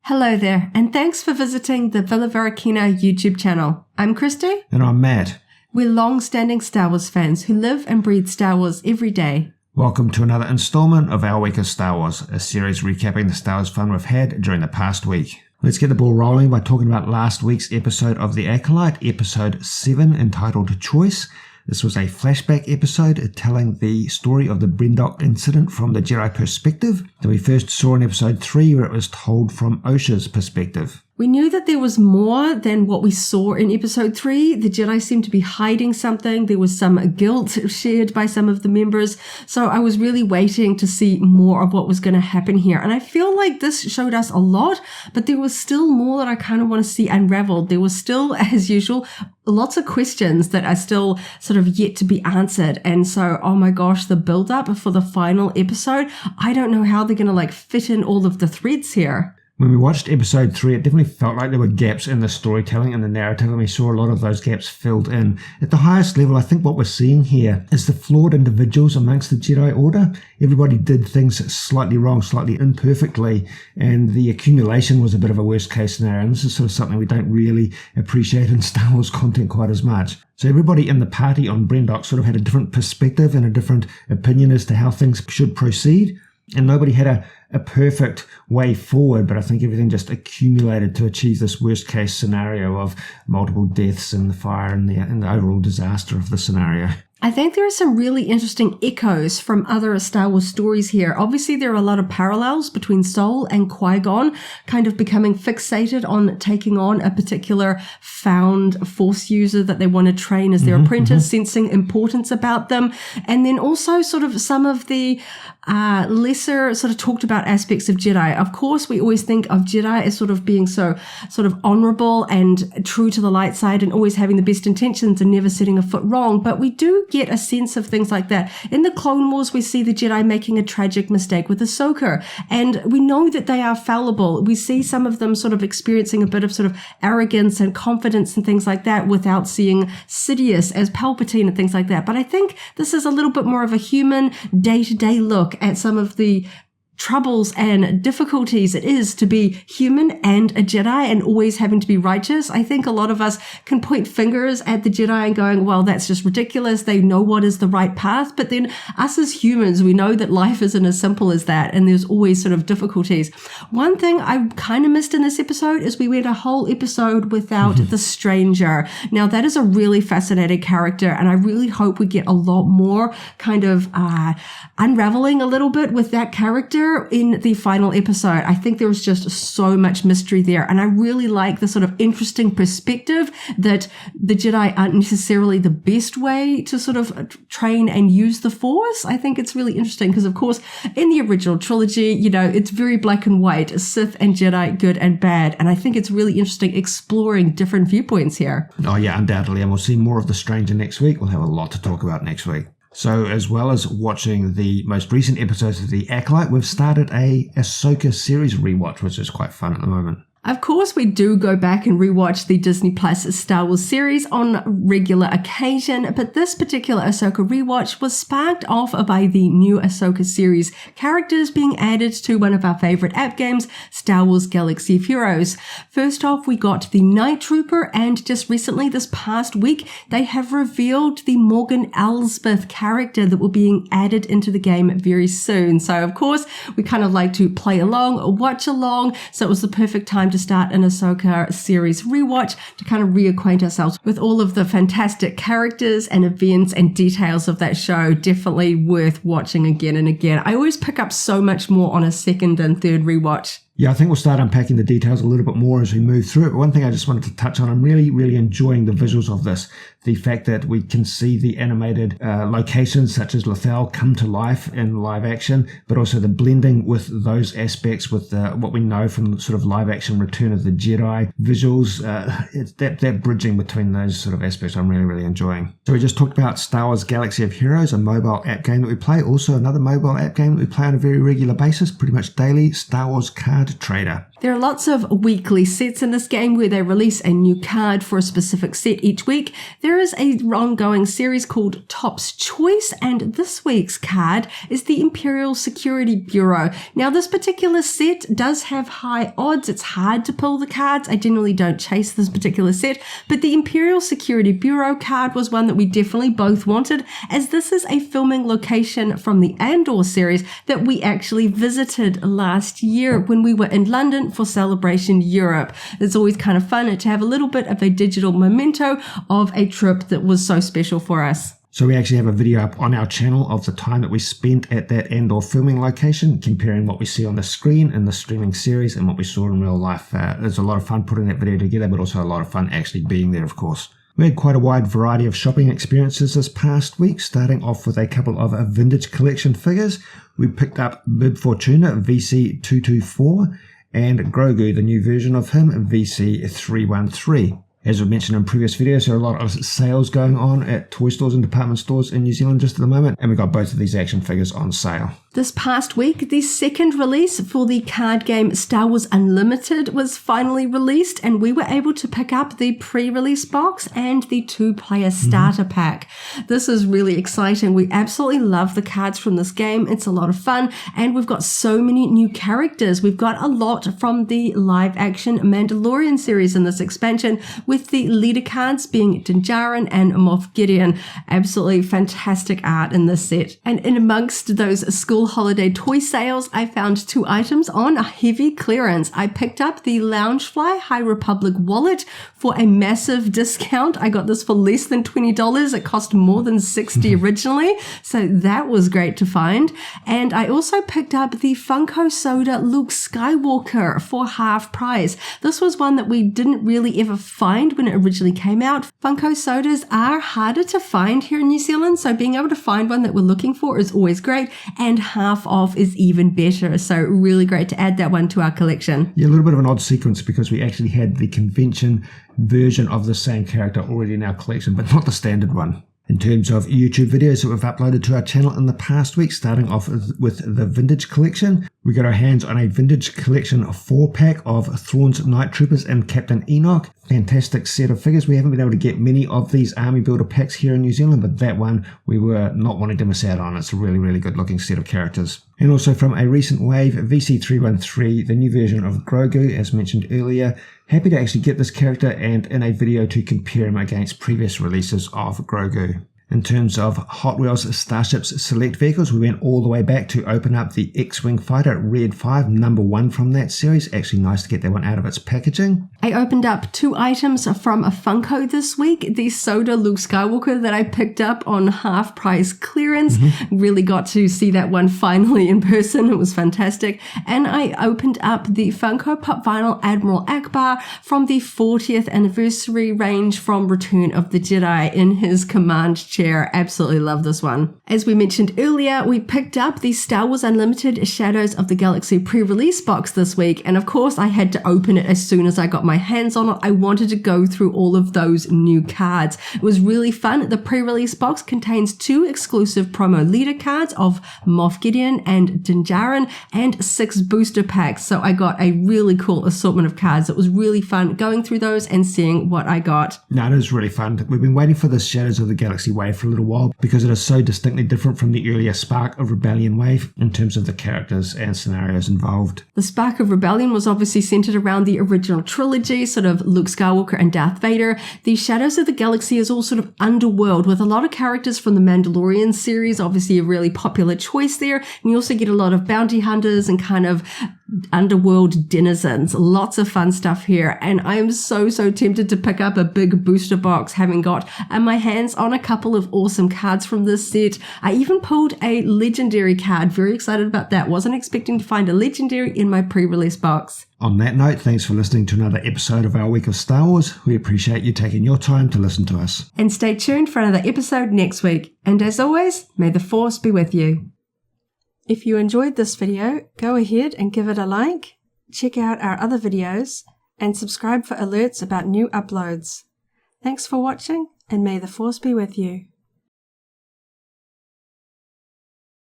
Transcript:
Hello there, and thanks for visiting the Varykino YouTube channel. I'm Kristy. And I'm Matt. We're long-standing Star Wars fans who live and breathe Star Wars every day. Welcome to another installment of Our Week of Star Wars, a series recapping the Star Wars fun we've had during the past week. Let's get the ball rolling by talking about last week's episode of The Acolyte, episode 7, entitled Choice. This was a flashback episode telling the story of the Brendok incident from the Jedi perspective that we first saw in episode 3, where it was told from Osha's perspective. We knew that there was more than what we saw in episode 3. The Jedi seemed to be hiding something. There was some guilt shared by some of the members. So I was really waiting to see more of what was going to happen here. And I feel like this showed us a lot, but there was still more that I kind of want to see unraveled. There was still, as usual, lots of questions that are still sort of yet to be answered. And so, oh my gosh, the build up for the final episode, I don't know how they're going to fit in all of the threads here. When we watched episode 3, it definitely felt like there were gaps in the storytelling and the narrative, and we saw a lot of those gaps filled in. At the highest level, I think what we're seeing here is the flawed individuals amongst the Jedi Order. Everybody did things slightly wrong, slightly imperfectly, and the accumulation was a bit of a worst case scenario, and this is sort of something we don't really appreciate in Star Wars content quite as much. So everybody in the party on Brendok sort of had a different perspective and a different opinion as to how things should proceed. And nobody had a perfect way forward, but I think everything just accumulated to achieve this worst case scenario of multiple deaths and the fire and the overall disaster of the scenario. I think there are some really interesting echoes from other Star Wars stories here. Obviously, there are a lot of parallels between Sol and Qui-Gon kind of becoming fixated on taking on a particular found Force user that they want to train as their apprentice, sensing importance about them. And then also sort of some of the lesser sort of talked about aspects of Jedi. Of course, we always think of Jedi as sort of being so sort of honorable and true to the light side and always having the best intentions and never setting a foot wrong. But we do get a sense of things like that. In the Clone Wars, we see the Jedi making a tragic mistake with Ahsoka, and we know that they are fallible. We see some of them sort of experiencing a bit of sort of arrogance and confidence and things like that without seeing Sidious as Palpatine and things like that. But I think this is a little bit more of a human day-to-day look at some of the troubles and difficulties it is to be human and a Jedi and always having to be righteous. I think a lot of us can point fingers at the Jedi and going, well, that's just ridiculous. They know what is the right path. But then us as humans, we know that life isn't as simple as that. And there's always sort of difficulties. One thing I kind of missed in this episode is we went a whole episode without the Stranger. Now, that is a really fascinating character. And I really hope we get a lot more kind of unraveling a little bit with that character in the final episode. I think there was just so much mystery there, and I really like the sort of interesting perspective that the Jedi aren't necessarily the best way to sort of train and use the Force. I think it's really interesting because, of course, in the original trilogy, it's very black and white, Sith and Jedi, good and bad, and I think it's really interesting exploring different viewpoints here. Oh yeah, undoubtedly, and we'll see more of the Stranger next week. We'll have a lot to talk about next week. So as well as watching the most recent episodes of The Acolyte, we've started a Ahsoka series rewatch, which is quite fun at the moment. Of course, we do go back and rewatch the Disney Plus Star Wars series on regular occasion, but this particular Ahsoka rewatch was sparked off by the new Ahsoka series characters being added to one of our favorite app games, Star Wars Galaxy of Heroes. First off, we got the Night Trooper, and just recently, this past week, they have revealed the Morgan Elsbeth character that will be being added into the game very soon. So, of course, we kind of like to play along or watch along, so it was the perfect time to start an Ahsoka series rewatch to kind of reacquaint ourselves with all of the fantastic characters and events and details of that show. Definitely worth watching again and again. I always pick up so much more on a second and third rewatch. Yeah, I think we'll start unpacking the details a little bit more as we move through it. But one thing I just wanted to touch on, I'm really, really enjoying the visuals of this. The fact that we can see the animated locations such as Lothal come to life in live action, but also the blending with those aspects with what we know from sort of live action Return of the Jedi visuals. It's that bridging between those sort of aspects I'm really, really enjoying. So we just talked about Star Wars Galaxy of Heroes, a mobile app game that we play. Also another mobile app game that we play on a very regular basis, pretty much daily, Star Wars Card Trader. There are lots of weekly sets in this game where they release a new card for a specific set each week. There is a ongoing series called Top's Choice, and this week's card is the Imperial Security Bureau. Now, this particular set does have high odds. It's hard to pull the cards. I generally don't chase this particular set, but the Imperial Security Bureau card was one that we definitely both wanted, as this is a filming location from the Andor series that we actually visited last year when we were in London for Celebration Europe. It's always kind of fun to have a little bit of a digital memento of a trip that was so special for us. So we actually have a video up on our channel of the time that we spent at that Andor filming location, comparing what we see on the screen in the streaming series and what we saw in real life. There's a lot of fun putting that video together, but also a lot of fun actually being there, of course. We had quite a wide variety of shopping experiences this past week, starting off with a couple of vintage collection figures. We picked up Bib Fortuna VC224 and Grogu, the new version of him, VC313. As we mentioned in previous videos, there are a lot of sales going on at toy stores and department stores in New Zealand just at the moment, and we got both of these action figures on sale. This past week, the second release for the card game Star Wars Unlimited was finally released, and we were able to pick up the pre-release box and the 2-player starter pack. This is really exciting. We absolutely love the cards from this game. It's a lot of fun, and we've got so many new characters. We've got a lot from the live-action Mandalorian series in this expansion, with the leader cards being Din Djarin and Moff Gideon. Absolutely fantastic art in this set. And in amongst those school holiday toy sales, I found 2 items on a heavy clearance. I picked up the Loungefly High Republic wallet for a massive discount. I got this for less than $20. It cost more than $60 originally, so that was great to find. And I also picked up the Funko Soda Luke Skywalker for half price. This was one that we didn't really ever find when it originally came out. Funko Sodas are harder to find here in New Zealand, so being able to find one that we're looking for is always great, and half off is even better. So really great to add that one to our collection. Yeah, a little bit of an odd sequence because we actually had the convention version of the same character already in our collection, but not the standard one. In terms of YouTube videos that we've uploaded to our channel in the past week, starting off with the Vintage Collection, we got our hands on a Vintage Collection 4-pack of Thrawn's Night Troopers and Captain Enoch. Fantastic set of figures. We haven't been able to get many of these Army Builder packs here in New Zealand, but that one we were not wanting to miss out on. It's a really, really good looking set of characters. And also from a recent wave, VC313, the new version of Grogu, as mentioned earlier. Happy to actually get this character and in a video to compare him against previous releases of Grogu. In terms of Hot Wheels Starships Select Vehicles, we went all the way back to open up the X-Wing Fighter Red 5, number 1 from that series. Actually nice to get that one out of its packaging. I opened up 2 items from a Funko this week. The Soda Luke Skywalker that I picked up on half price clearance. Really got to see that one finally in person. It was fantastic. And I opened up the Funko Pop Vinyl Admiral Akbar from the 40th anniversary range from Return of the Jedi in his command chair. Absolutely love this one. As we mentioned earlier, we picked up the Star Wars Unlimited Shadows of the Galaxy pre-release box this week, and of course I had to open it as soon as I got my hands on it. I wanted to go through all of those new cards. It was really fun. The pre-release box contains 2 exclusive promo leader cards of Moff Gideon and Din Djarin and 6 booster packs, so I got a really cool assortment of cards. It was really fun going through those and seeing what I got. No, it is really fun. We've been waiting for the Shadows of the Galaxy wave for a little while because it is so distinctly different from the earlier Spark of Rebellion wave in terms of the characters and scenarios involved. The Spark of Rebellion was obviously centered around the original trilogy, sort of Luke Skywalker and Darth Vader. The Shadows of the Galaxy is all sort of underworld with a lot of characters from the Mandalorian series, obviously a really popular choice there. And you also get a lot of bounty hunters and kind of underworld denizens. Lots of fun stuff here, and I am so tempted to pick up a big booster box, having got my hands on a couple of awesome cards from this set. I even pulled a legendary card. Very excited about that. Wasn't expecting to find a legendary in my pre-release box. On that note, thanks for listening to another episode of our week of Star Wars. We appreciate you taking your time to listen to us. And stay tuned for another episode next week. And as always, may the Force be with you. If you enjoyed this video, go ahead and give it a like, check out our other videos, and subscribe for alerts about new uploads. Thanks for watching, and may the Force be with you.